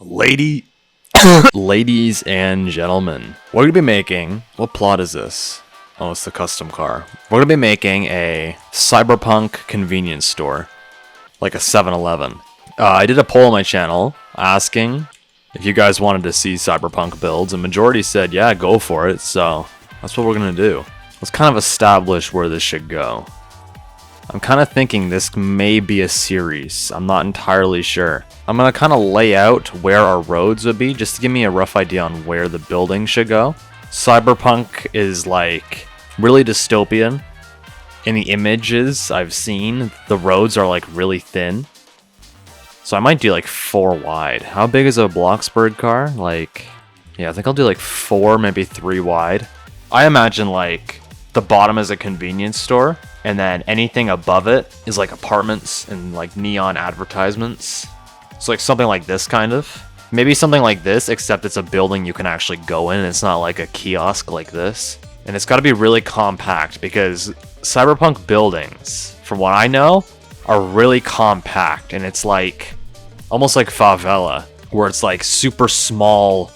Lady, ladies and gentlemen, we're gonna be making. What plot is this? Oh, it's the custom car. We're gonna be making a Cyberpunk convenience store, like a 7-Eleven. I did a poll on my channel asking if you guys wanted to see Cyberpunk builds, and majority said, yeah, go for it. So that's what we're gonna do. Let's kind of establish where this should go. I'm kind of thinking this may be a series. I'm not entirely sure. I'm going to kind of lay out where our roads would be just to give me a rough idea on where the building should go. Cyberpunk is like really dystopian. In the images I've seen, the roads are like really thin. So I might do like 4 wide. How big is a Bloxburg car? Like, yeah, I think I'll do like 4, maybe 3 wide. I imagine like the bottom is a convenience store, and then anything above it is like apartments and like neon advertisements. So like something like this kind of. Maybe something like this, except it's a building you can actually go in. It's not like a kiosk like this. And it's got to be really compact because Cyberpunk buildings, from what I know, are really compact. And it's like almost like favela, where it's like super small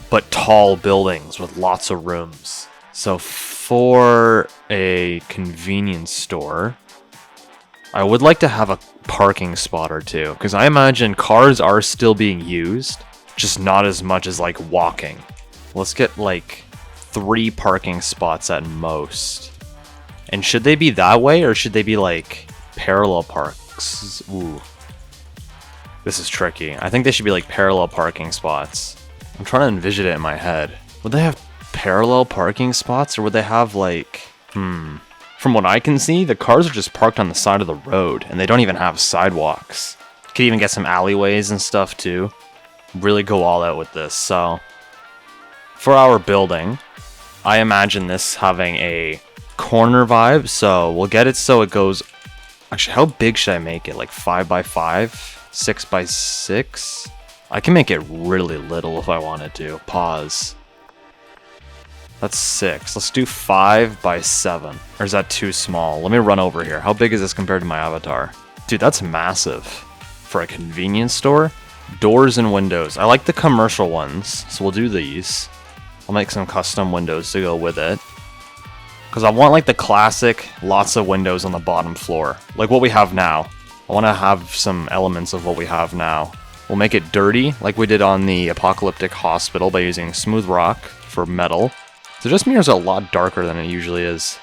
but tall buildings with lots of rooms. So for a convenience store, I would like to have a parking spot or two, because I imagine cars are still being used, just not as much as like walking. Let's get like 3 parking spots at most. And should they be that way, or should they be like parallel parks? Ooh. This is tricky. I think they should be like parallel parking spots. I'm trying to envision it in my head. Would they have parallel parking spots, or would they have like... From what I can see, the cars are just parked on the side of the road, and they don't even have sidewalks. Could even get some alleyways and stuff too. Really go all out with this. So, for our building, I imagine this having a corner vibe, so we'll get it so it goes... Actually, how big should I make it? Like 5x5? 6x6? I can make it really little if I wanted to. Pause. That's 6. Let's do 5x7. Or is that too small? Let me run over here. How big is this compared to my avatar? Dude, that's massive. For a convenience store? Doors and windows. I like the commercial ones, so we'll do these. I'll make some custom windows to go with it. Because I want like the classic, lots of windows on the bottom floor. Like what we have now. I want to have some elements of what we have now. We'll make it dirty, like we did on the Apocalyptic Hospital by using smooth rock for metal. So just mirrors a lot darker than it usually is.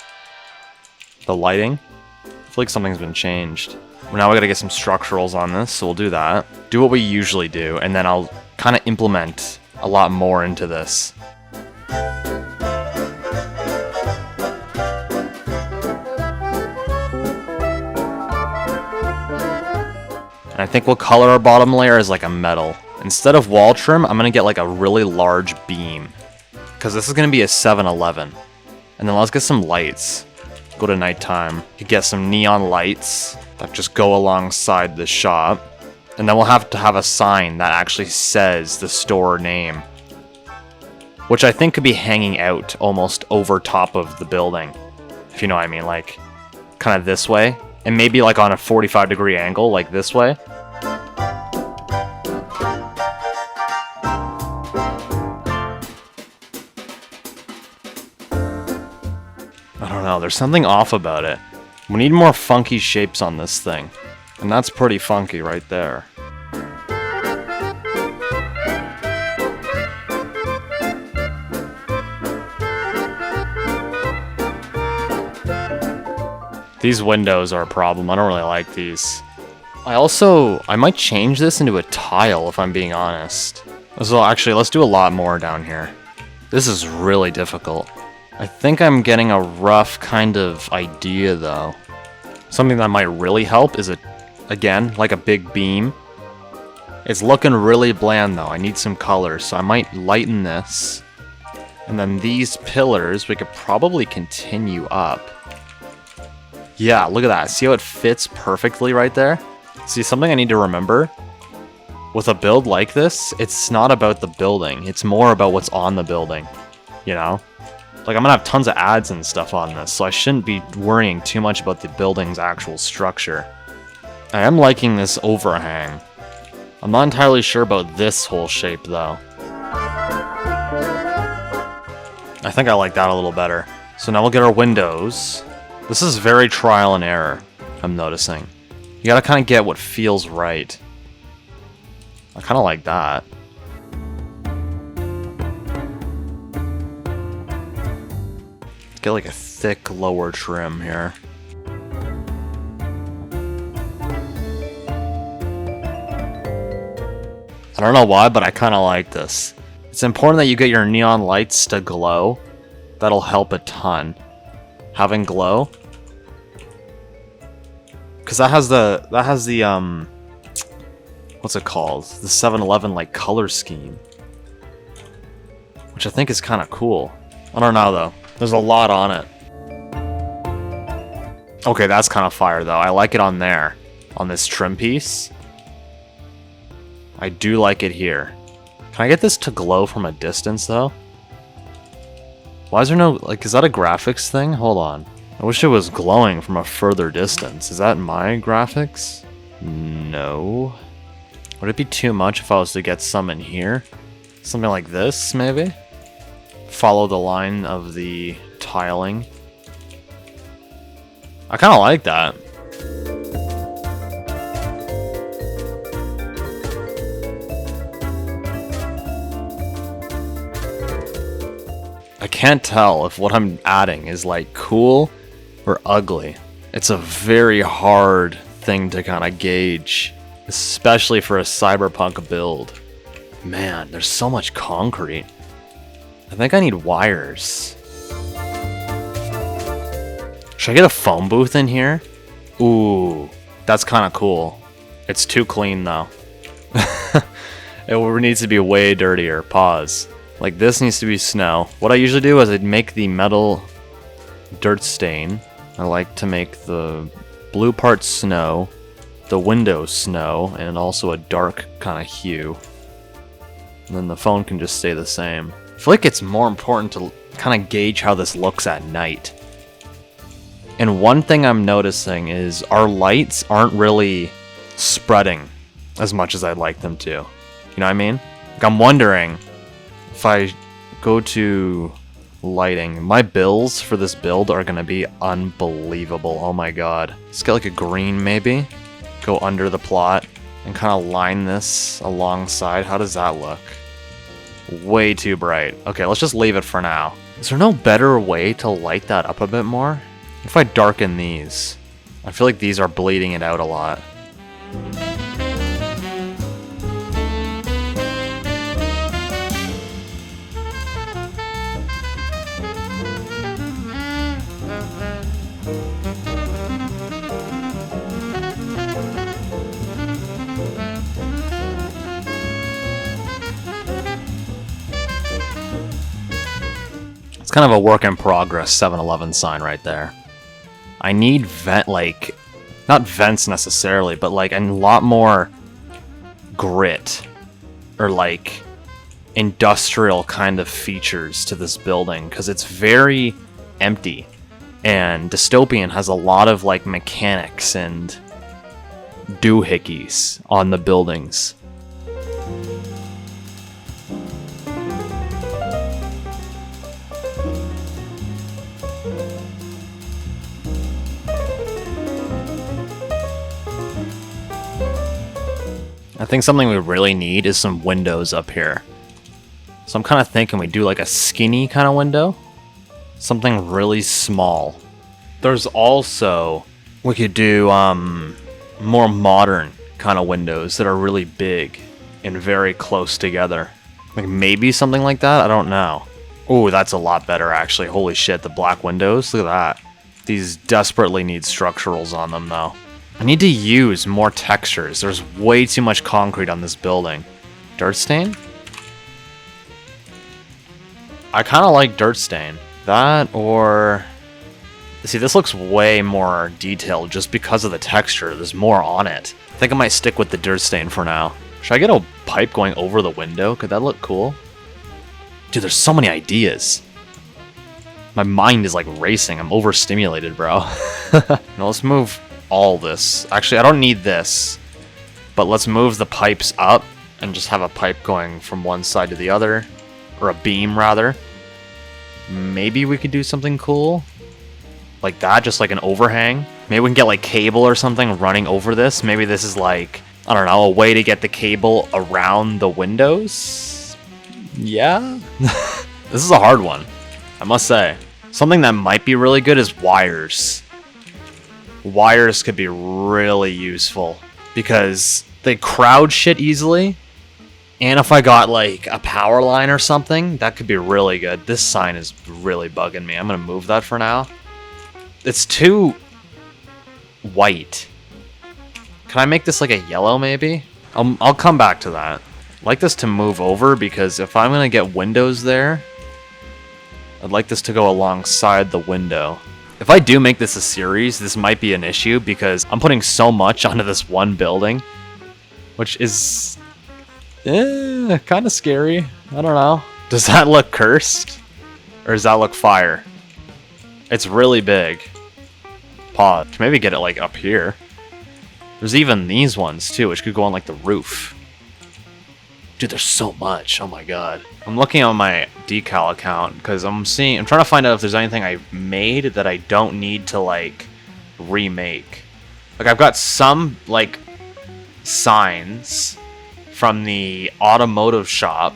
The lighting, I feel like something's been changed. Well, now we gotta get some structurals on this, so we'll do that. Do what we usually do, and then I'll kind of implement a lot more into this. And I think we'll color our bottom layer as like a metal. Instead of wall trim, I'm gonna get like a really large beam, because this is going to be a 7-Eleven. And then let's get some lights. Go to nighttime. You get some neon lights that just go alongside the shop. And then we'll have to have a sign that actually says the store name, which I think could be hanging out almost over top of the building, if you know what I mean, like kind of this way. And maybe like on a 45-degree angle, like this way. I don't know, there's something off about it. We need more funky shapes on this thing. And that's pretty funky right there. These windows are a problem. I don't really like these. I might change this into a tile if I'm being honest. So actually, let's do a lot more down here. This is really difficult. I think I'm getting a rough kind of idea though. Something that might really help is again, like a big beam. It's looking really bland though. I need some color, so I might lighten this. And then these pillars, we could probably continue up. Yeah, look at that. See how it fits perfectly right there? See, something I need to remember. With a build like this, it's not about the building. It's more about what's on the building. You know? Like, I'm gonna have tons of ads and stuff on this, so I shouldn't be worrying too much about the building's actual structure. I am liking this overhang. I'm not entirely sure about this whole shape, though. I think I like that a little better. So now we'll get our windows. This is very trial and error, I'm noticing. You gotta kind of get what feels right. I kind of like that. Get like a thick lower trim here. I don't know why, but I kind of like this. It's important that you get your neon lights to glow. That'll help a ton. Having glow. Because that has the what's it called? The 7-Eleven like color scheme. Which I think is kind of cool. I don't know though. There's a lot on it. Okay, that's kind of fire though. I like it on there. On this trim piece. I do like it here. Can I get this to glow from a distance though? Why is there no, like, is that a graphics thing? Hold on. I wish it was glowing from a further distance. Is that my graphics? No. Would it be too much if I was to get some in here? Something like this, maybe? Follow the line of the tiling. I kind of like that. I can't tell if what I'm adding is like cool or ugly. It's a very hard thing to kind of gauge, especially for a Cyberpunk build. Man, there's so much concrete. I think I need wires. Should I get a phone booth in here? Ooh, that's kind of cool. It's too clean though. It needs to be way dirtier. Pause. Like this needs to be snow. What I usually do is I'd make the metal dirt stain. I like to make the blue part snow, the windows snow, and also a dark kind of hue. And then the phone can just stay the same. I feel like it's more important to kind of gauge how this looks at night. And one thing I'm noticing is our lights aren't really spreading as much as I'd like them to. You know what I mean? Like I'm wondering if I go to lighting, my bills for this build are going to be unbelievable. Oh my god. Let's get like a green maybe. Go under the plot and kind of line this alongside. How does that look? Way too bright. Okay, let's just leave it for now. Is there no better way to light that up a bit more? If I darken these, I feel like these are bleeding it out a lot. It's kind of a work in progress 7-Eleven sign right there. I need not vents necessarily, but like a lot more grit or like industrial kind of features to this building because it's very empty, and Dystopian has a lot of like mechanics and doohickeys on the buildings. I think something we really need is some windows up here. So I'm kind of thinking we do like a skinny kind of window. Something really small. There's also, we could do more modern kind of windows that are really big and very close together. Like maybe something like that? I don't know. Ooh, that's a lot better actually. Holy shit, the black windows. Look at that. These desperately need structurals on them though. I need to use more textures. There's way too much concrete on this building. Dirt stain? I kind of like dirt stain. That or... See, this looks way more detailed just because of the texture. There's more on it. I think I might stick with the dirt stain for now. Should I get a pipe going over the window? Could that look cool? Dude, there's so many ideas. My mind is like racing. I'm overstimulated, bro. Now let's move all this. Actually, I don't need this. But let's move the pipes up and just have a pipe going from one side to the other. Or a beam, rather. Maybe we could do something cool. Like that, just like an overhang. Maybe we can get like cable or something running over this. Maybe this is like, I don't know, a way to get the cable around the windows? Yeah? This is a hard one, I must say. Something that might be really good is wires. Wires could be really useful because they crowd shit easily. And if I got like a power line or something, that could be really good. This sign is really bugging me. I'm gonna move that for now. It's too white. Can I make this like a yellow maybe? I'll come back to that. I'd like this to move over because if I'm gonna get windows there, I'd like this to go alongside the window. If I do make this a series, this might be an issue because I'm putting so much onto this one building, which is kind of scary. I don't know. Does that look cursed? Or does that look fire? It's really big. Pause. Maybe get it like up here. There's even these ones too, which could go on like the roof. Dude, there's so much. Oh my god. I'm looking on my decal account because I'm trying to find out if there's anything I made that I don't need to like remake. Like I've got some like signs from the automotive shop.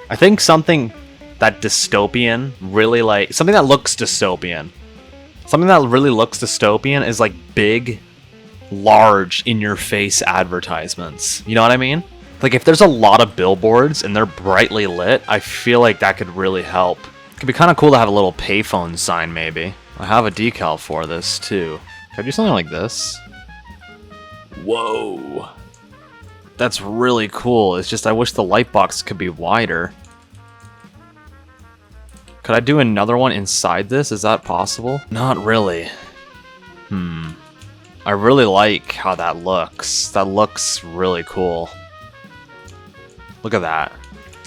I think something that dystopian, really like something that looks dystopian. Something that really looks dystopian is like big, large, in-your-face advertisements. You know what I mean? Like if there's a lot of billboards and they're brightly lit, I feel like that could really help. It could be kind of cool to have a little payphone sign maybe. I have a decal for this too. Can I do something like this? Whoa. That's really cool. It's just I wish the light box could be wider. Could I do another one inside this? Is that possible? Not really. I really like how that looks. That looks really cool. Look at that.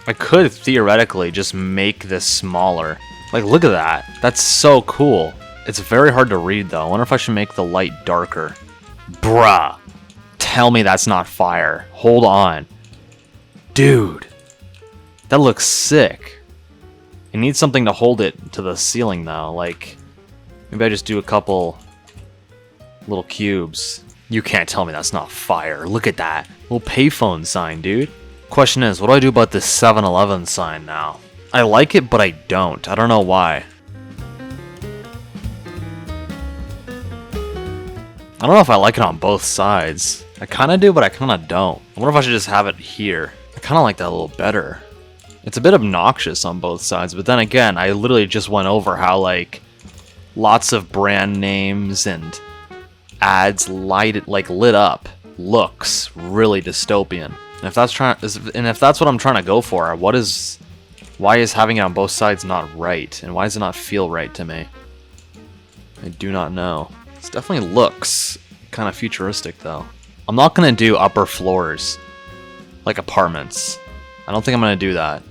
I could theoretically just make this smaller. Like, look at that. That's so cool. It's very hard to read, though. I wonder if I should make the light darker. Bruh. Tell me that's not fire. Hold on. Dude. That looks sick. It needs something to hold it to the ceiling, though. Like, maybe I just do a couple little cubes. You can't tell me that's not fire. Look at that. Little payphone sign, dude. Question is, what do I do about this 7-Eleven sign now? I like it, but I don't. I don't know why. I don't know if I like it on both sides. I kind of do, but I kind of don't. I wonder if I should just have it here. I kind of like that a little better. It's a bit obnoxious on both sides, but then again, I literally just went over how, like, lots of brand names and ads lit up looks really dystopian. And if that's what I'm trying to go for, why is having it on both sides not right? And why does it not feel right to me? I do not know. This definitely looks kind of futuristic, though. I'm not going to do upper floors, like apartments. I don't think I'm going to do that.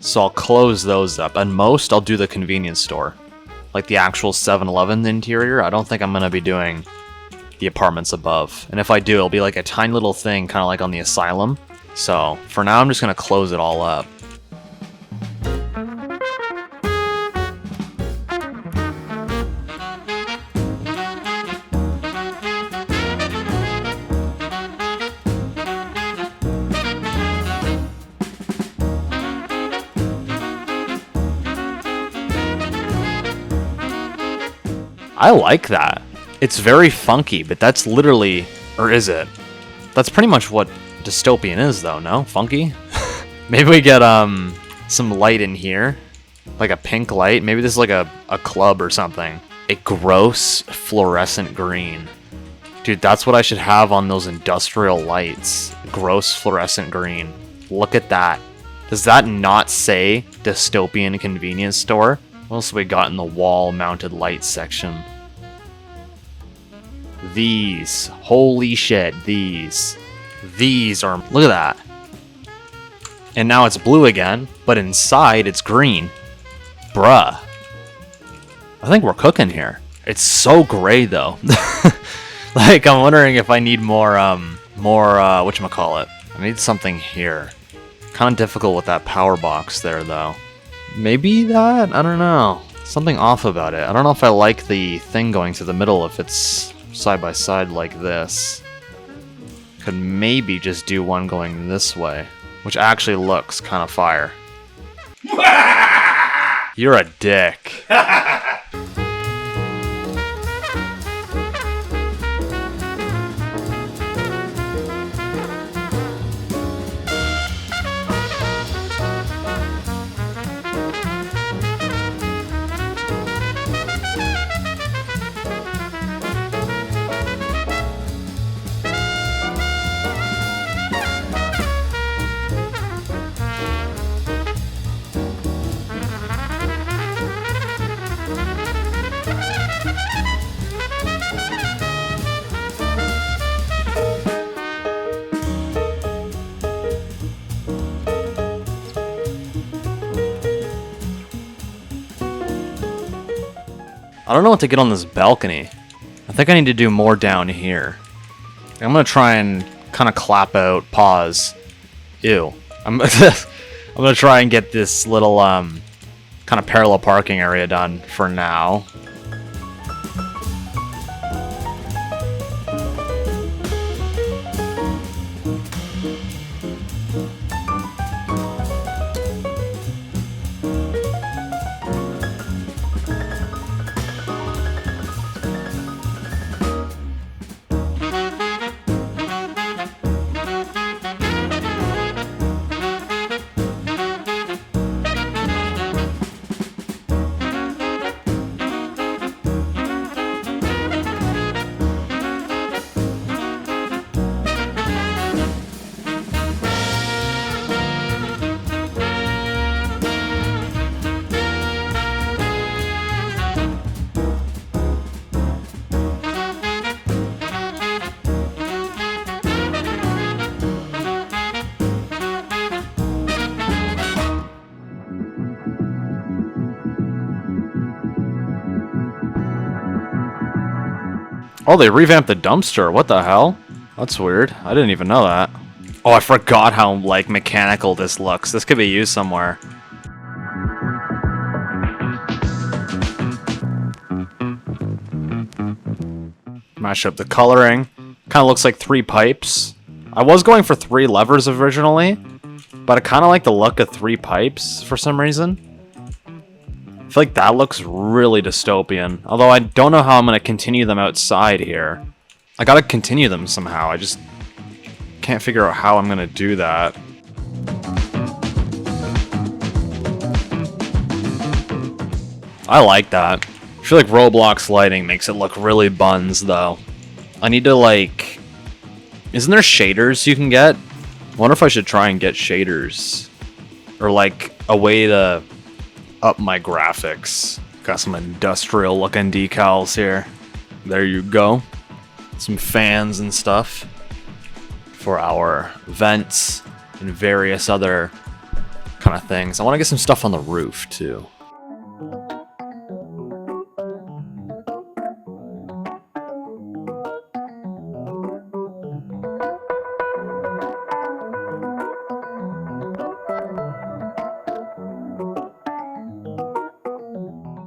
So I'll close those up. At most, I'll do the convenience store. Like the actual 7-Eleven interior, I don't think I'm going to be doing the apartments above. And if I do, it'll be like a tiny little thing, kind of like on the asylum. So for now, I'm just going to close it all up. I like that. It's very funky, but that's literally, or is it? That's pretty much what dystopian is, though, no? Funky? Maybe we get some light in here, like a pink light. Maybe this is like a club or something. A gross fluorescent green. Dude, that's what I should have on those industrial lights. Gross fluorescent green. Look at that. Does that not say dystopian convenience store? What else have we got in the wall-mounted light section? These. Holy shit, these. These are... Look at that. And now it's blue again, but inside it's green. Bruh. I think we're cooking here. It's so gray, though. Like, I'm wondering if I need more more, whatchamacallit. I need something here. Kind of difficult with that power box there, though. Maybe that? I don't know. Something off about it. I don't know if I like the thing going to the middle if it's side by side like this. Could maybe just do one going this way, which actually looks kind of fire. You're a dick. I don't know what to get on this balcony. I think I need to do more down here. I'm gonna try and kind of clap out, pause. Ew. I'm gonna try and get this little kind of parallel parking area done for now. Oh, they revamped the dumpster. What the hell? That's weird. I didn't even know that. Oh, I forgot how, like, mechanical this looks. This could be used somewhere. Mash up the coloring. Kind of looks like 3 pipes. I was going for 3 levers originally, but I kind of like the look of 3 pipes for some reason. I feel like that looks really dystopian. Although I don't know how I'm going to continue them outside here. I gotta continue them somehow. I just can't figure out how I'm going to do that. I like that. I feel like Roblox lighting makes it look really buns, though. I need to, like... Isn't there shaders you can get? I wonder if I should try and get shaders. Or, like, a way to up my graphics. Got some industrial-looking decals here. There you go. Some fans and stuff. For our vents and various other kind of things. I want to get some stuff on the roof, too.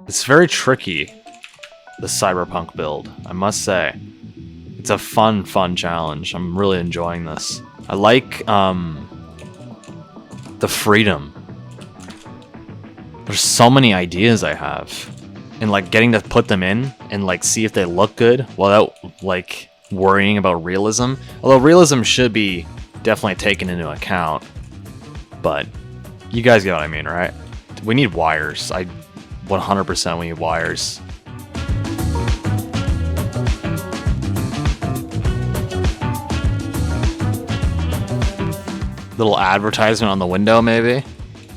It's very tricky, the Cyberpunk build, I must say. It's a fun challenge. I'm really enjoying this. I like, the freedom. There's so many ideas I have. And, like, getting to put them in and, like, see if they look good without, like, worrying about realism. Although realism should be definitely taken into account. But you guys get what I mean, right? We need wires. 100% we need wires. Little advertisement on the window, maybe?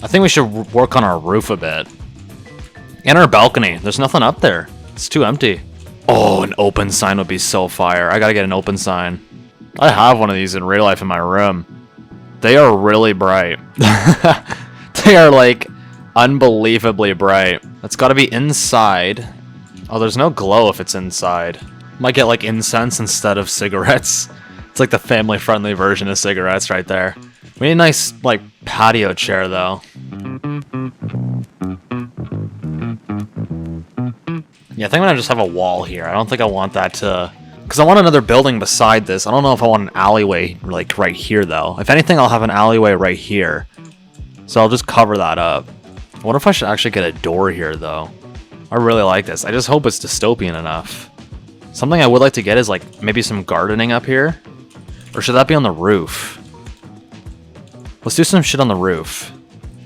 I think we should work on our roof a bit. And our balcony. There's nothing up there. It's too empty. Oh, an open sign would be so fire. I gotta get an open sign. I have one of these in real life in my room. They are really bright. They are, like, unbelievably bright. It's gotta be inside. Oh, there's no glow if it's inside. Might get, like, incense instead of cigarettes. It's like the family-friendly version of cigarettes right there. We need a nice, like, patio chair, though. Yeah, I think I'm gonna just have a wall here. I don't think I want that to... Because I want another building beside this. I don't know if I want an alleyway, like, right here, though. If anything, I'll have an alleyway right here. So I'll just cover that up. I wonder if I should actually get a door here, though. I really like this. I just hope it's dystopian enough. Something I would like to get is, like, maybe some gardening up here. Or should that be on the roof? Let's do some shit on the roof.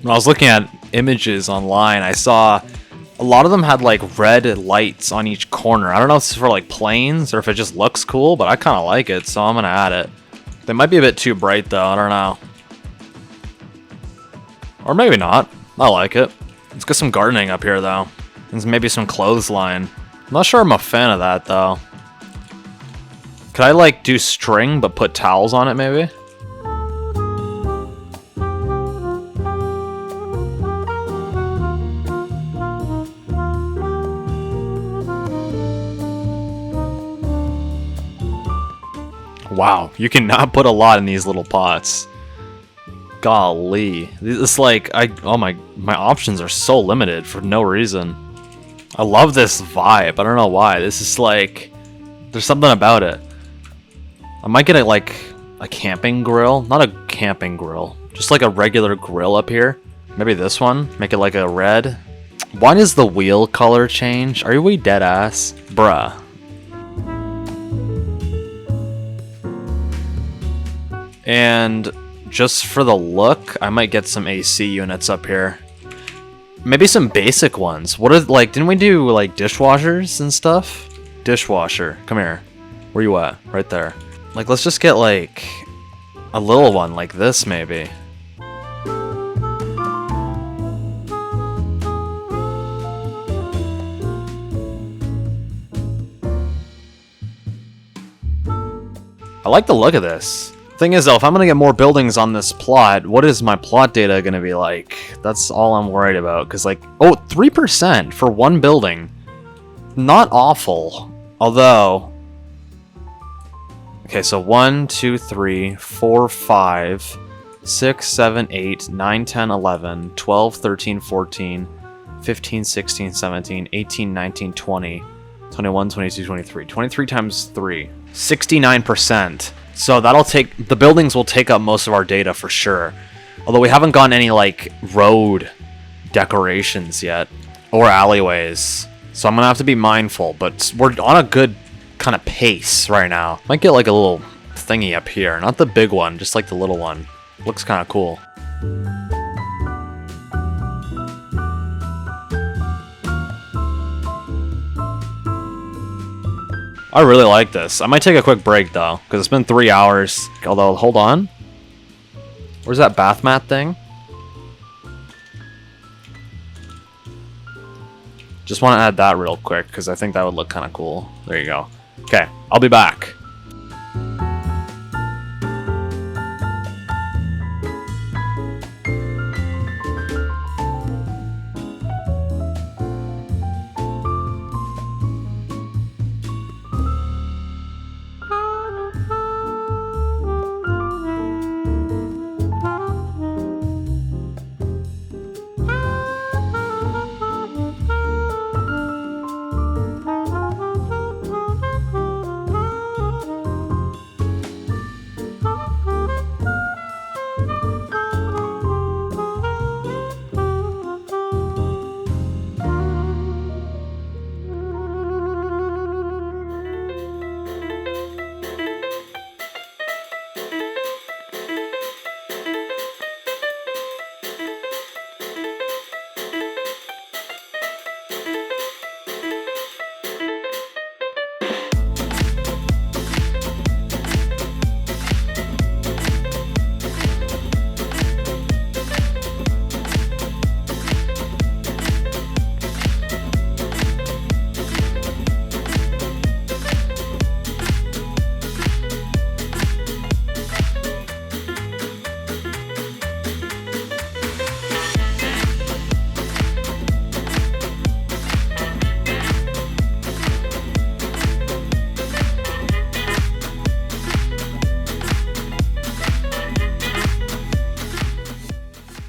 When I was looking at images online, I saw a lot of them had like red lights on each corner. I don't know if it's for like planes or if it just looks cool, but I kind of like it, so I'm gonna add it. They might be a bit too bright though, I don't know. Or maybe not. I like it. Let's get some gardening up here though. And maybe some clothesline. I'm not sure I'm a fan of that though. Could I like do string but put towels on it maybe? Wow, you cannot put a lot in these little pots. Golly. It's like, my options are so limited for no reason. I love this vibe, I don't know why. This is like, there's something about it. I might get like a camping grill. Not a camping grill, just like a regular grill up here. Maybe this one, make it like a red. Why does the wheel color change? Are we dead ass? Bruh. And just for the look, I might get some AC units up here. Maybe some basic ones. What are, like, didn't we do, like, dishwashers and stuff? Dishwasher, come here. Where you at? Right there. Like, let's just get, like, a little one like this, maybe. I like the look of this. Thing is though, if I'm gonna get more buildings on this plot, what is my plot data gonna be like? That's all I'm worried about, because like, oh, 3% for one building. Not awful. Although, okay, so 1, 2, 3, 4, 5, 6, 7, 8, 9, 10, 11, 12, 13, 14, 15, 16, 17, 18, 19, 20, 21, 22, 23. 23 times 3. 69%. So that'll take, the buildings will take up most of our data for sure. Although we haven't gotten any like road decorations yet or alleyways. So I'm gonna have to be mindful, but we're on a good kind of pace right now. Might get like a little thingy up here, not the big one, just like the little one. Looks kind of cool. I really like this. I might take a quick break though, because it's been 3 hours. Although, hold on. Where's that bath mat thing? Just want to add that real quick, because I think that would look kind of cool. There you go. Okay, I'll be back.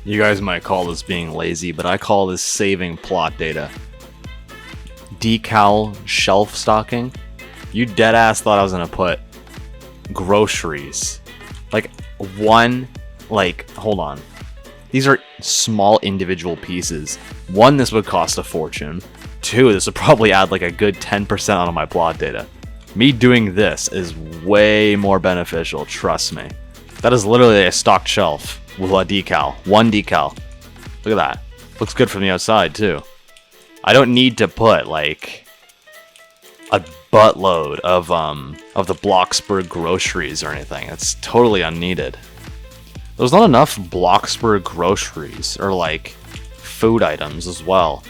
You guys might call this being lazy, but I call this saving plot data. Decal shelf stocking? You deadass thought I was gonna put groceries. Like, hold on. These are small individual pieces. One, this would cost a fortune. Two, this would probably add like a good 10% onto my plot data. Me doing this is way more beneficial, trust me. That is literally a stocked shelf with a decal. One decal. Look at that. Looks good from the outside too. I don't need to put like a buttload of the Bloxburg groceries or anything. It's totally unneeded. There's not enough Bloxburg groceries or like food items as well.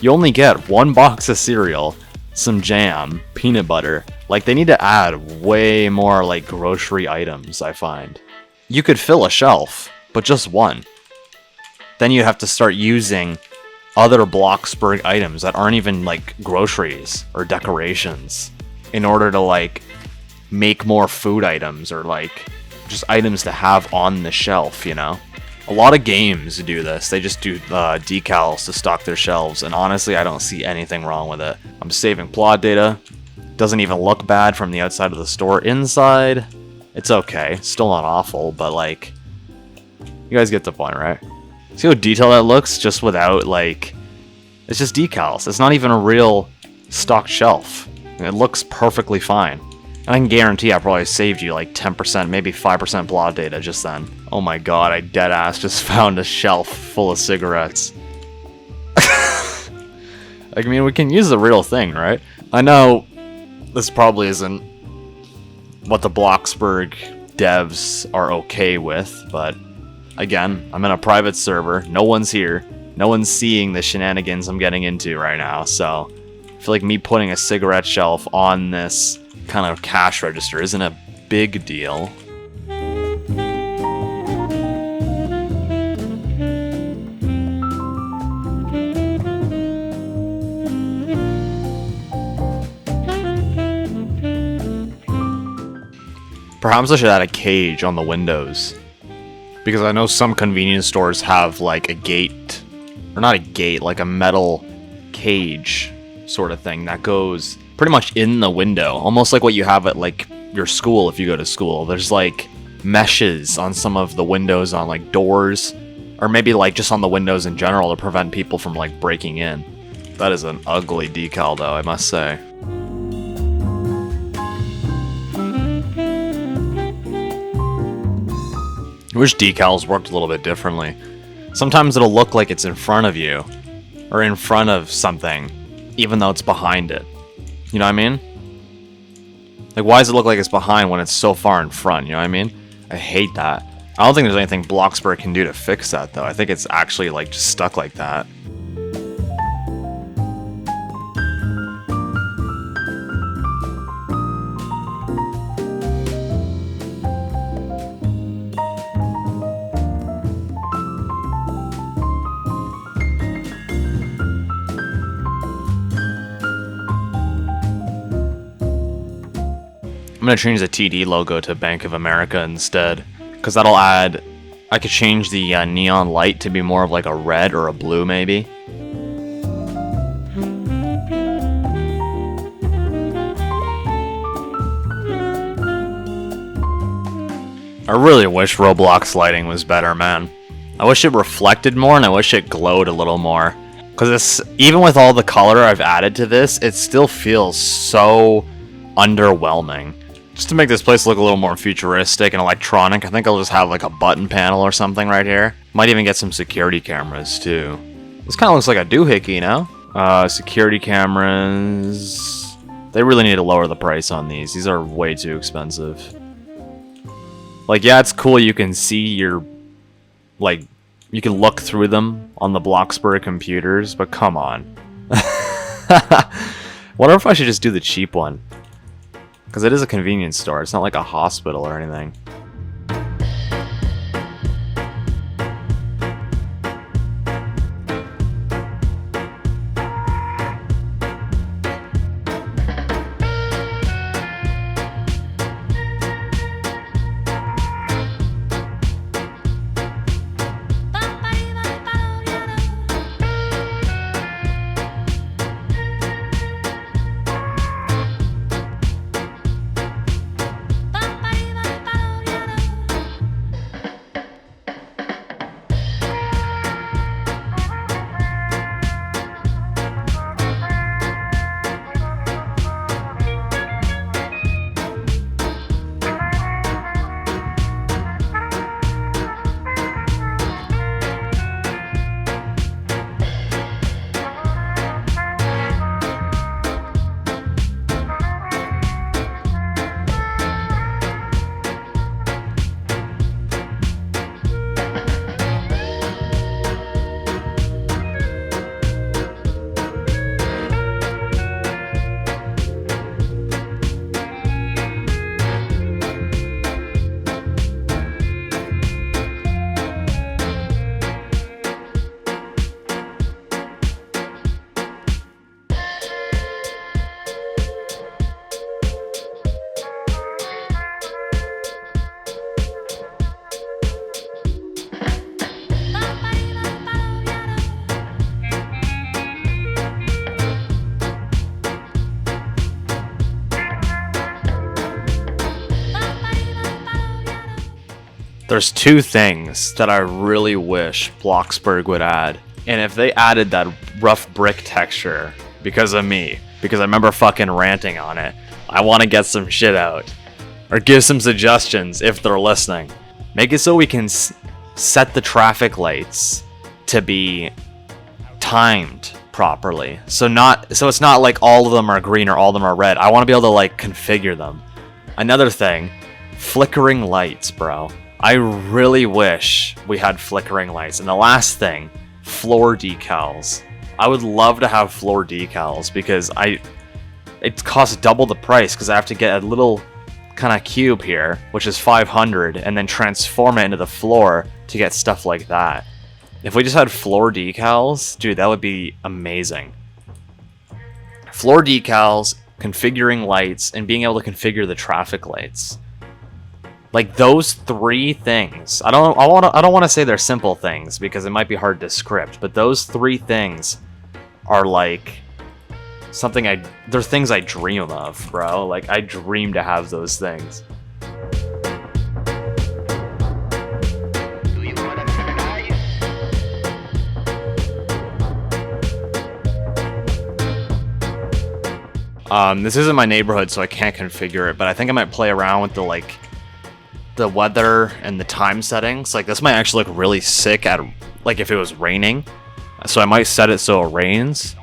You only get one box of cereal, some jam, peanut butter. Like, they need to add way more like grocery items, I find. You could fill a shelf, but just one. Then you have to start using other Bloxburg items that aren't even like groceries or decorations in order to like make more food items or like just items to have on the shelf, you know? A lot of games do this. They just do decals to stock their shelves, and honestly, I don't see anything wrong with it. I'm saving plot data. Doesn't even look bad from the outside of the store. Inside, it's okay. Still not awful, but like, you guys get the point, right? See how detailed that looks just without like, it's just decals. It's not even a real stocked shelf. It looks perfectly fine. And I can guarantee I probably saved you like 10%, maybe 5% plot data just then. Oh my god, I deadass just found a shelf full of cigarettes. I mean, we can use the real thing, right? I know this probably isn't what the Bloxburg devs are okay with, but again, I'm in a private server. No one's here. No one's seeing the shenanigans I'm getting into right now, so I feel like me putting a cigarette shelf on this kind of cash register isn't a big deal. Perhaps I should add a cage on the windows, because I know some convenience stores have like a gate, or not a gate, like a metal cage sort of thing that goes pretty much in the window, almost like what you have at like your school if you go to school. There's like meshes on some of the windows on like doors, or maybe like just on the windows in general to prevent people from like breaking in. That is an ugly decal though, I must say. I wish decals worked a little bit differently. Sometimes it'll look like it's in front of you, or in front of something, even though it's behind it. You know what I mean? Like, why does it look like it's behind when it's so far in front? You know what I mean? I hate that. I don't think there's anything Bloxburg can do to fix that, though. I think it's actually, like, just stuck like that. I'm gonna change the TD logo to Bank of America instead, because that'll add, I could change the neon light to be more of like a red or a blue maybe. I really wish Roblox lighting was better, man. I wish it reflected more and I wish it glowed a little more. Because even with all the color I've added to this, it still feels so underwhelming. Just to make this place look a little more futuristic and electronic, I think I'll just have like a button panel or something right here. Might even get some security cameras too. This kind of looks like a doohickey, you know? Security cameras. They really need to lower the price on these. These are way too expensive. Like, yeah, it's cool you can see your, like, you can look through them on the Bloxburg computers, but come on. Wonder if I should just do the cheap one. Because it is a convenience store, it's not like a hospital or anything. There's two things that I really wish Bloxburg would add. And if they added that rough brick texture because of me, because I remember fucking ranting on it, I want to get some shit out. Or give some suggestions if they're listening. Make it so we can set the traffic lights to be timed properly. So it's not like all of them are green or all of them are red. I want to be able to like configure them. Another thing, flickering lights, bro. I really wish we had flickering lights. And the last thing, floor decals. I would love to have floor decals because it costs double the price because I have to get a little kind of cube here, which is 500, and then transform it into the floor to get stuff like that. If we just had floor decals, dude, that would be amazing. Floor decals, configuring lights, and being able to configure the traffic lights. Like those three things. I don't want to say they're simple things because it might be hard to script, but those three things are like they're things I dream of, bro. Like I dream to have those things. This isn't my neighborhood, so I can't configure it, but I think I might play around with the weather and the time settings. Like this might actually look really sick at like if it was raining. So I might set it so it rains.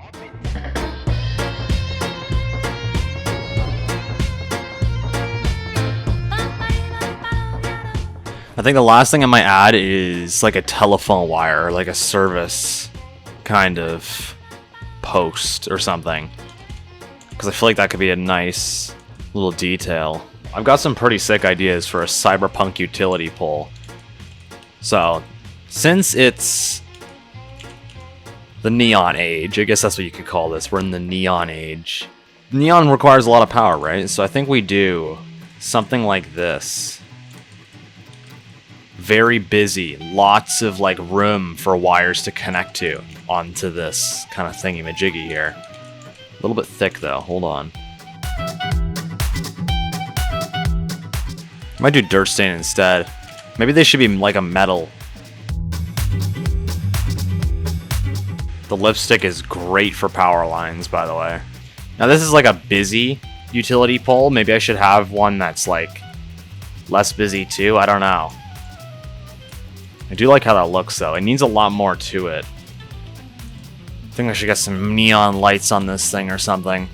I think the last thing I might add is like a telephone wire, like a service kind of post or something. Because I feel like that could be a nice little detail. I've got some pretty sick ideas for a Cyberpunk utility pole. So, since it's the neon age, I guess that's what you could call this, we're in the neon age. Neon requires a lot of power, right? So I think we do something like this. Very busy, lots of like room for wires to connect to onto this kind of thingy-majiggy here. A little bit thick though, hold on. Might do dirt stain instead. Maybe they should be like a metal. The lipstick is great for power lines, by the way. Now this is like a busy utility pole. Maybe I should have one that's like less busy too. I don't know. I do like how that looks though. It needs a lot more to it. I think I should get some neon lights on this thing or something.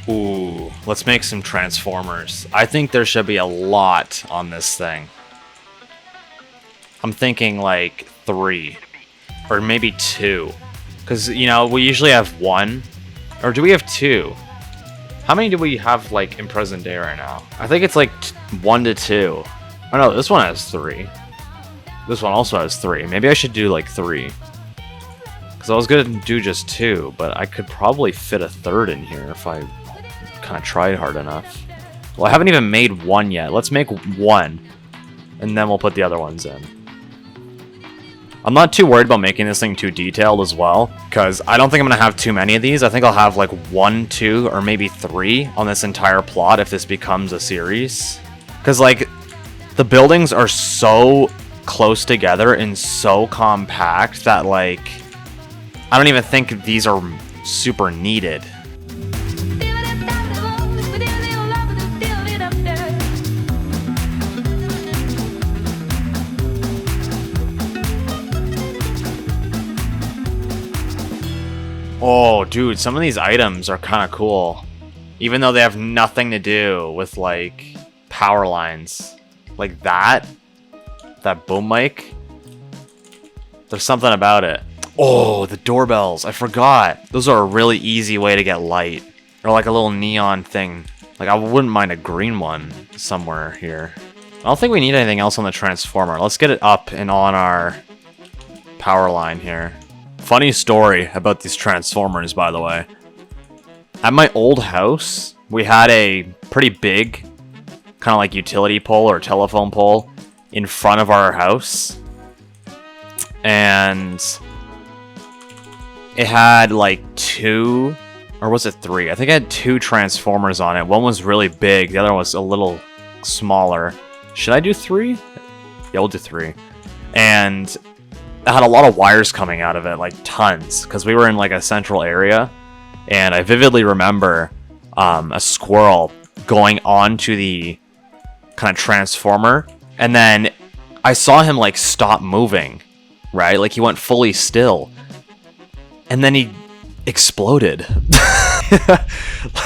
Ooh, let's make some transformers. I think there should be a lot on this thing. I'm thinking like 3. Or maybe 2. Because, you know, we usually have 1. Or do we have 2? How many do we have, like, in present day right now? I think it's like 1 to 2. Oh no, this one has 3. This one also has 3. Maybe I should do like 3. Because I was going to do just 2, but I could probably fit a third in here if I kind of tried hard enough. Well, I haven't even made 1 yet. Let's make 1, and then we'll put the other ones in. I'm not too worried about making this thing too detailed as well, because I don't think I'm going to have too many of these. I think I'll have like 1, 2, or maybe 3 on this entire plot if this becomes a series. Because like, the buildings are so close together and so compact that like, I don't even think these are super needed. Oh, dude, some of these items are kind of cool. Even though they have nothing to do with, like, power lines. Like that boom mic. There's something about it. Oh, the doorbells. I forgot. Those are a really easy way to get light. Or like a little neon thing. Like, I wouldn't mind a green one somewhere here. I don't think we need anything else on the transformer. Let's get it up and on our power line here. Funny story about these transformers, by the way. At my old house, we had a pretty big, kind of like utility pole or telephone pole in front of our house. And it had like 2 Or was it 3? I think I had 2 transformers on it. One was really big, the other one was a little smaller. Should I do 3? Yeah, we'll do 3. And it had a lot of wires coming out of it, like tons, because we were in like a central area. And I vividly remember a squirrel going onto the kind of transformer, and then I saw him like stop moving, right? Like he went fully still, and then he exploded.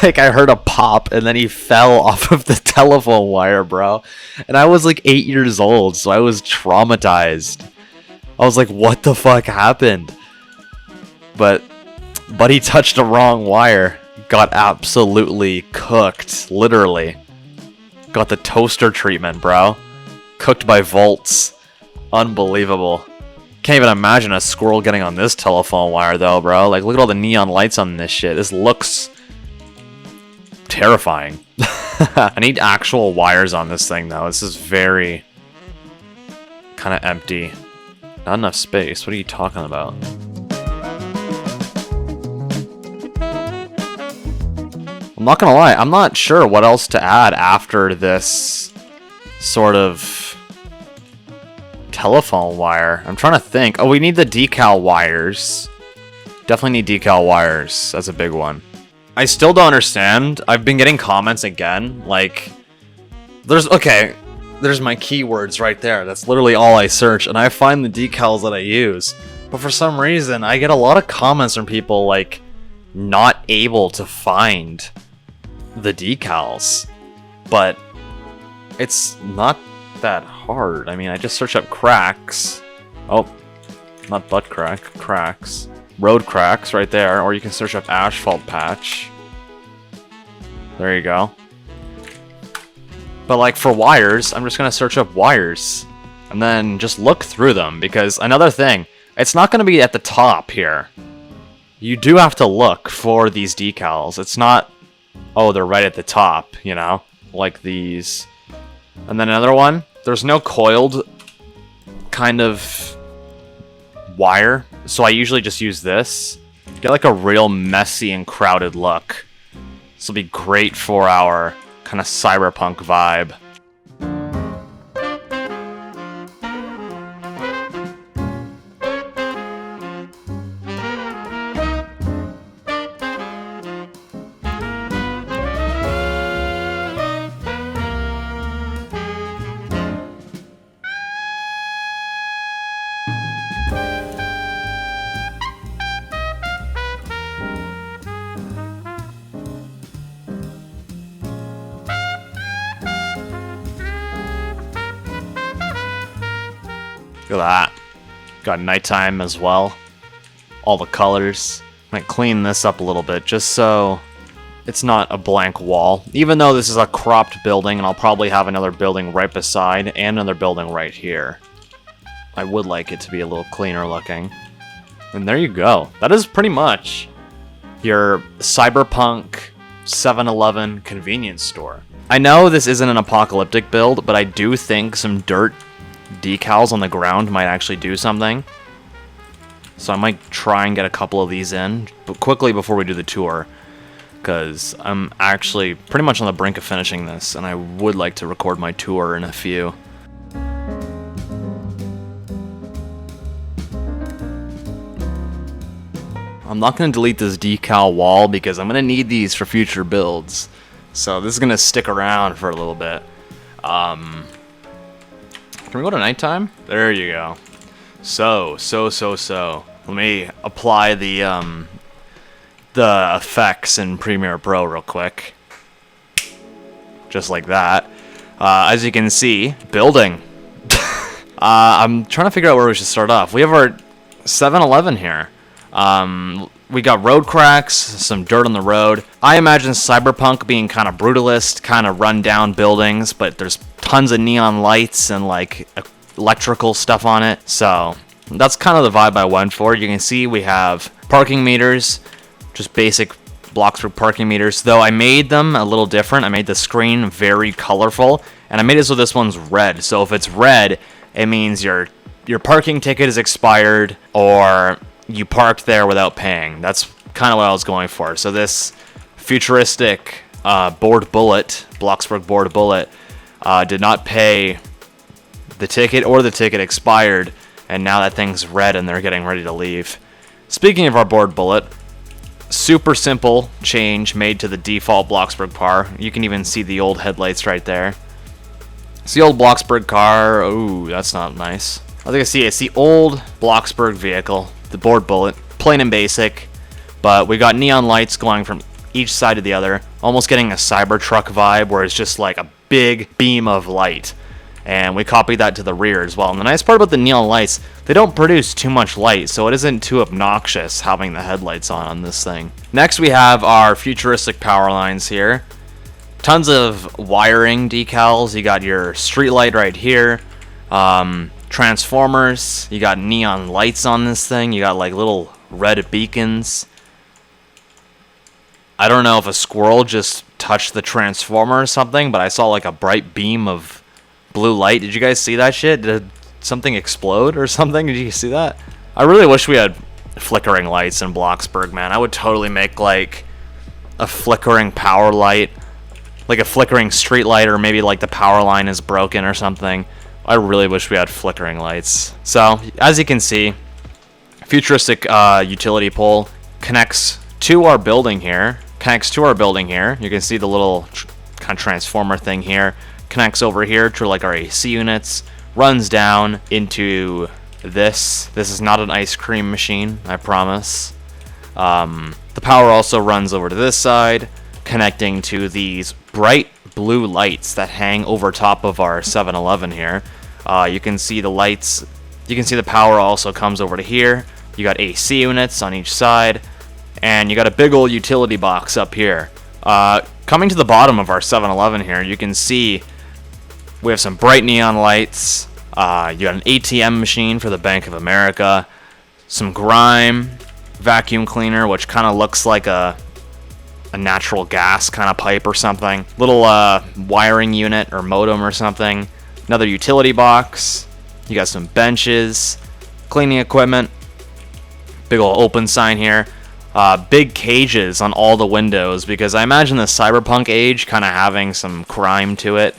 Like I heard a pop, and then he fell off of the telephone wire, bro. And I was like 8 years old, so I was traumatized. I was like, what the fuck happened? But he touched the wrong wire. Got absolutely cooked, literally. Got the toaster treatment, bro. Cooked by volts. Unbelievable. Can't even imagine a squirrel getting on this telephone wire, though, bro. Like, look at all the neon lights on this shit. This looks terrifying. I need actual wires on this thing, though. This is very kind of empty. Not enough space. What are you talking about? I'm not gonna lie, I'm not sure what else to add after this sort of telephone wire. I'm trying to think. Oh, we need the decal wires. Definitely need decal wires. That's a big one. I still don't understand. I've been getting comments again. Like, there's my keywords right there. That's literally all I search, and I find the decals that I use. But for some reason, I get a lot of comments from people, like, not able to find the decals, but it's not that hard. I mean, I just search up cracks. Oh, not butt crack, cracks. Road cracks right there, or you can search up asphalt patch. There you go. But like for wires, I'm just gonna search up wires and then just look through them, because another thing, it's not gonna be at the top here. You do have to look for these decals. It's not, oh, they're right at the top, you know, like these. And then another one, there's no coiled kind of wire, so I usually just use this. Get like a real messy and crowded look. This will be great for our kind of cyberpunk vibe. Look at that. Got nighttime as well. All the colors. I'm gonna clean this up a little bit just so it's not a blank wall. Even though this is a cropped building, and I'll probably have another building right beside and another building right here. I would like it to be a little cleaner looking. And there you go. That is pretty much your Cyberpunk 7-Eleven convenience store. I know this isn't an apocalyptic build, but I do think some dirt decals on the ground might actually do something. So I might try and get a couple of these in, but quickly before we do the tour, because I'm actually pretty much on the brink of finishing this, and I would like to record my tour in a few. I'm not going to delete this decal wall because I'm going to need these for future builds. So this is going to stick around for a little bit. Can we go to nighttime? There you go. So. Let me apply the effects in Premiere Pro real quick. Just like that. As you can see, building. I'm trying to figure out where we should start off. We have our 7-Eleven here. We got road cracks, some dirt on the road. I imagine Cyberpunk being kind of brutalist, kind of run down buildings, but there's tons of neon lights and like electrical stuff on it. So that's kind of the vibe I went for. You can see we have parking meters, just basic Bloxburg parking meters, though I made them a little different. I made the screen very colorful, and I made it so this one's red. So if it's red, it means your parking ticket is expired, or you parked there without paying. That's kind of what I was going for. So this futuristic board bullet, Bloxburg board bullet, did not pay the ticket, or the ticket expired, and now that thing's red and they're getting ready to leave. Speaking of our board bullet, super simple change made to the default Bloxburg car. You can even see the old headlights right there. It's the old Bloxburg car. Ooh, that's not nice. I think I see it's the old Bloxburg vehicle, the board bullet, plain and basic, but we got neon lights going from each side to the other, almost getting a Cybertruck vibe where it's just like a big beam of light. And we copied that to the rear as well. And the nice part about the neon lights, they don't produce too much light, so it isn't too obnoxious having the headlights on this thing. Next we have our futuristic power lines here. Tons of wiring decals. You got your street light right here. Transformers. You got neon lights on this thing. You got like little red beacons. I don't know if a squirrel just touched the transformer or something, but I saw like a bright beam of blue light. Did you guys see that shit? Did something explode or something? Did you see that? I really wish we had flickering lights in Bloxburg, man. I would totally make like a flickering power light, like a flickering street light, or maybe like the power line is broken or something. I really wish we had flickering lights. So, as you can see, futuristic utility pole connects to our building here. You can see the little kind of transformer thing here. Connects over here to like our AC units. Runs down into this. This is not an ice cream machine, I promise. The power also runs over to this side, connecting to these bright blue lights that hang over top of our 7-Eleven here. You can see the lights. You can see the power also comes over to here. You got AC units on each side, and you got a big old utility box up here. Coming to the bottom of our 7-Eleven here, you can see we have some bright neon lights. You got an ATM machine for the Bank of America. Some grime vacuum cleaner, which kind of looks like a natural gas kind of pipe or something. Little wiring unit or modem or something. Another utility box. You got some benches, cleaning equipment. Big old open sign here. Big cages on all the windows, because I imagine the Cyberpunk age kind of having some crime to it.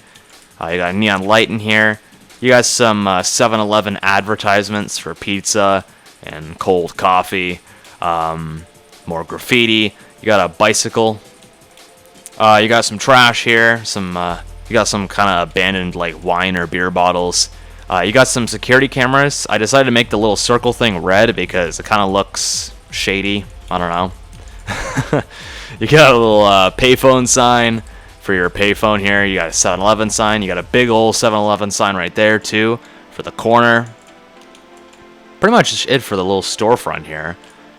You got a neon light in here. You got some 7-Eleven advertisements for pizza and cold coffee. More graffiti. You got a bicycle. You got some trash here. You got some kind of abandoned like wine or beer bottles. You got some security cameras. I decided to make the little circle thing red because it kind of looks shady. I don't know. You got a little payphone sign for your payphone here. You got a 7-Eleven sign. You got a big old 7-Eleven sign right there too for the corner. Pretty much it for the little storefront here.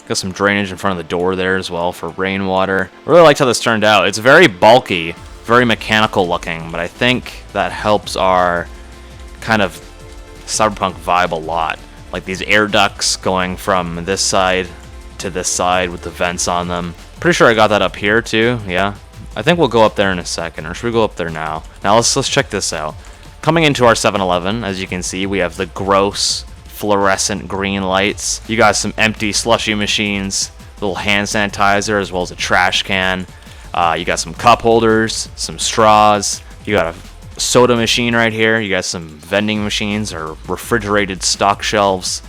Got some drainage in front of the door there as well for rainwater. I really liked how this turned out. It's very bulky, very mechanical looking, but I think that helps our kind of Cyberpunk vibe a lot. Like these air ducts going from this side to this side with the vents on them. Pretty sure I got that up here too, yeah. I think we'll go up there in a second, or should we go up there now? Now let's check this out. Coming into our 7-Eleven, as you can see, we have the gross fluorescent green lights. You got some empty slushy machines, little hand sanitizer, as well as a trash can. You got some cup holders, some straws. You got a soda machine right here. You got some vending machines or refrigerated stock shelves.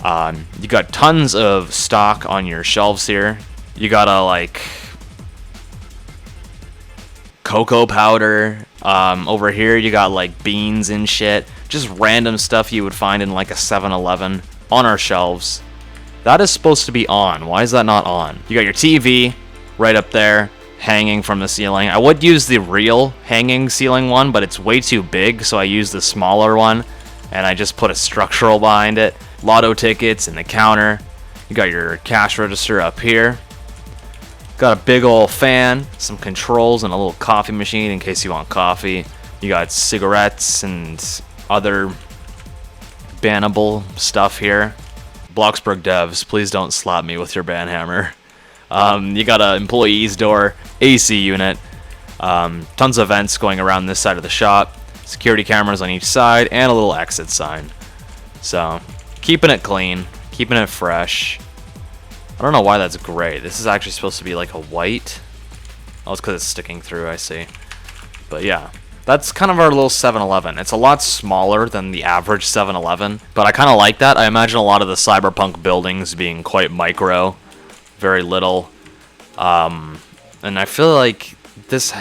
You got tons of stock on your shelves here. You got a like cocoa powder. Over here you got like beans and shit. Just random stuff you would find in like a 7-Eleven on our shelves. That is supposed to be on. Why is that not on? You got your TV right up there hanging from the ceiling. I would use the real hanging ceiling one, but it's way too big, so I used the smaller one, and I just put a structural behind it. Lotto tickets in the counter. You got your cash register up here. Got a big old fan, some controls, and a little coffee machine in case you want coffee. You got cigarettes and other bannable stuff here. Bloxburg devs, please don't slap me with your banhammer. You got an employee's door, AC unit, tons of vents going around this side of the shop, security cameras on each side, and a little exit sign. So, keeping it clean, keeping it fresh. I don't know why that's gray. This is actually supposed to be like a white. Oh, it's because it's sticking through, I see. But yeah, that's kind of our little 7-Eleven. It's a lot smaller than the average 7-Eleven, but I kind of like that. I imagine a lot of the Cyberpunk buildings being quite micro, very little. And I feel like this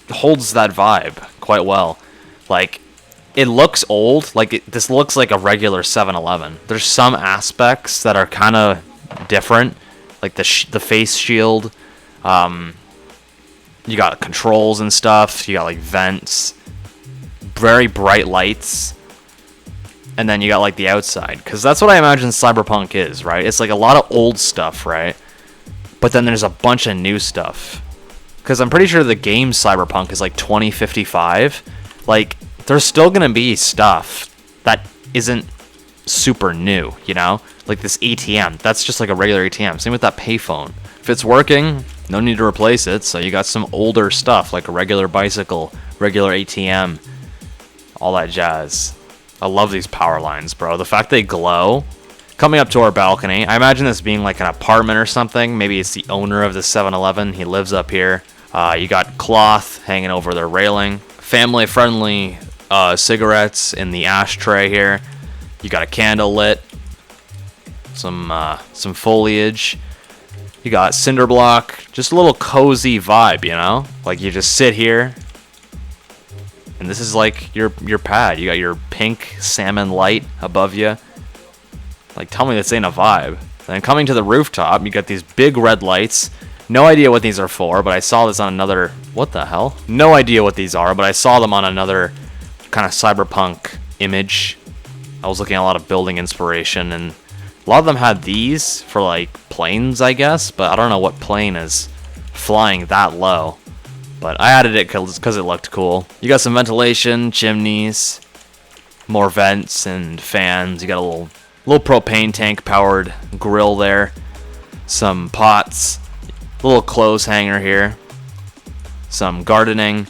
holds that vibe quite well. Like, it looks old. Like, this looks like a regular 7-Eleven. There's some aspects that are kind of different, like the face shield. You got controls and stuff. You got like vents, very bright lights, and then you got like the outside, because that's what I imagine Cyberpunk is, right? It's like a lot of old stuff, right? But then there's a bunch of new stuff, because I'm pretty sure the game Cyberpunk is like 2055. Like, there's still gonna be stuff that isn't super new, you know? Like this ATM, that's just like a regular ATM. Same with that payphone. If it's working, no need to replace it. So you got some older stuff like a regular bicycle, regular ATM, all that jazz. I love these power lines, bro. The fact they glow. Coming up to our balcony, I imagine this being like an apartment or something. Maybe it's the owner of the 7-Eleven. He lives up here. You got cloth hanging over their railing. Family-friendly cigarettes in the ashtray here. You got a candle lit. Some foliage. You got cinder block. Just a little cozy vibe, you know? Like, you just sit here, and this is like your pad. You got your pink salmon light above you. Like, tell me this ain't a vibe. Then coming to the rooftop, you got these big red lights. No idea what these are for, but I saw this on another... What the hell? No idea what these are, but I saw them on another kind of cyberpunk image. I was looking at a lot of building inspiration, and a lot of them had these for, like, planes, I guess, but I don't know what plane is flying that low. But I added it because it looked cool. You got some ventilation, chimneys, more vents and fans. You got a little propane tank powered grill there. Some pots, little clothes hanger here. Some gardening,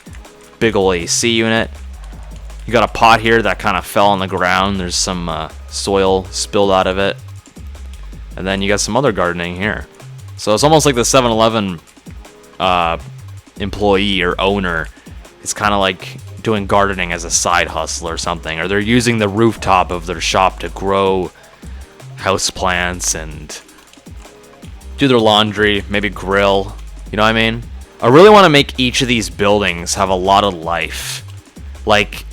big ol' AC unit. You got a pot here that kind of fell on the ground. There's some soil spilled out of it. And then you got some other gardening here. So it's almost like the 7-Eleven employee or owner is kind of like doing gardening as a side hustle or something. Or they're using the rooftop of their shop to grow houseplants and do their laundry, maybe grill. You know what I mean? I really want to make each of these buildings have a lot of life. Like,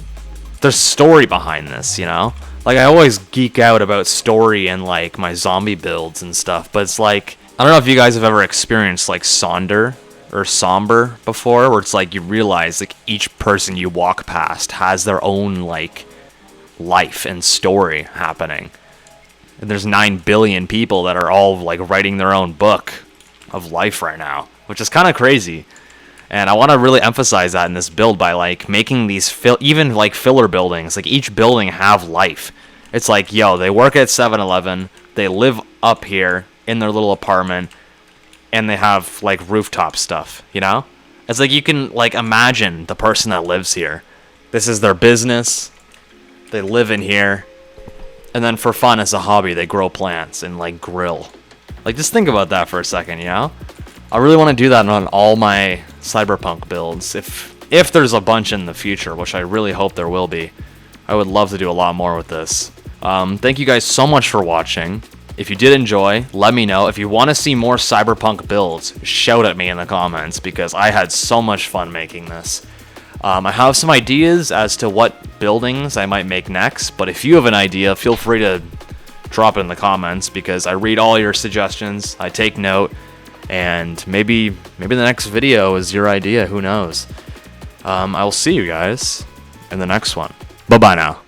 there's story behind this, you know? Like, I always geek out about story and, like, my zombie builds and stuff, but it's like, I don't know if you guys have ever experienced, like, Somber before, where it's like you realize, like, each person you walk past has their own, like, life and story happening. And there's 9 billion people that are all, like, writing their own book of life right now, which is kind of crazy. And I want to really emphasize that in this build by, like, making these even like filler buildings, like each building have life. It's like, yo, they work at 7-Eleven, they live up here in their little apartment, and they have like rooftop stuff, you know? It's like you can like imagine the person that lives here. This is their business. They live in here. And then for fun as a hobby, they grow plants and like grill. Like, just think about that for a second, you know? I really want to do that on all my Cyberpunk builds. If there's a bunch in the future, which I really hope there will be, I would love to do a lot more with this. Thank you guys so much for watching. If you did enjoy, let me know. If you want to see more Cyberpunk builds, shout at me in the comments, because I had so much fun making this. I have some ideas as to what buildings I might make next, but if you have an idea, feel free to drop it in the comments, because I read all your suggestions, I take note, and maybe the next video is your idea, who knows. I will see you guys in the next one. Bye-bye now.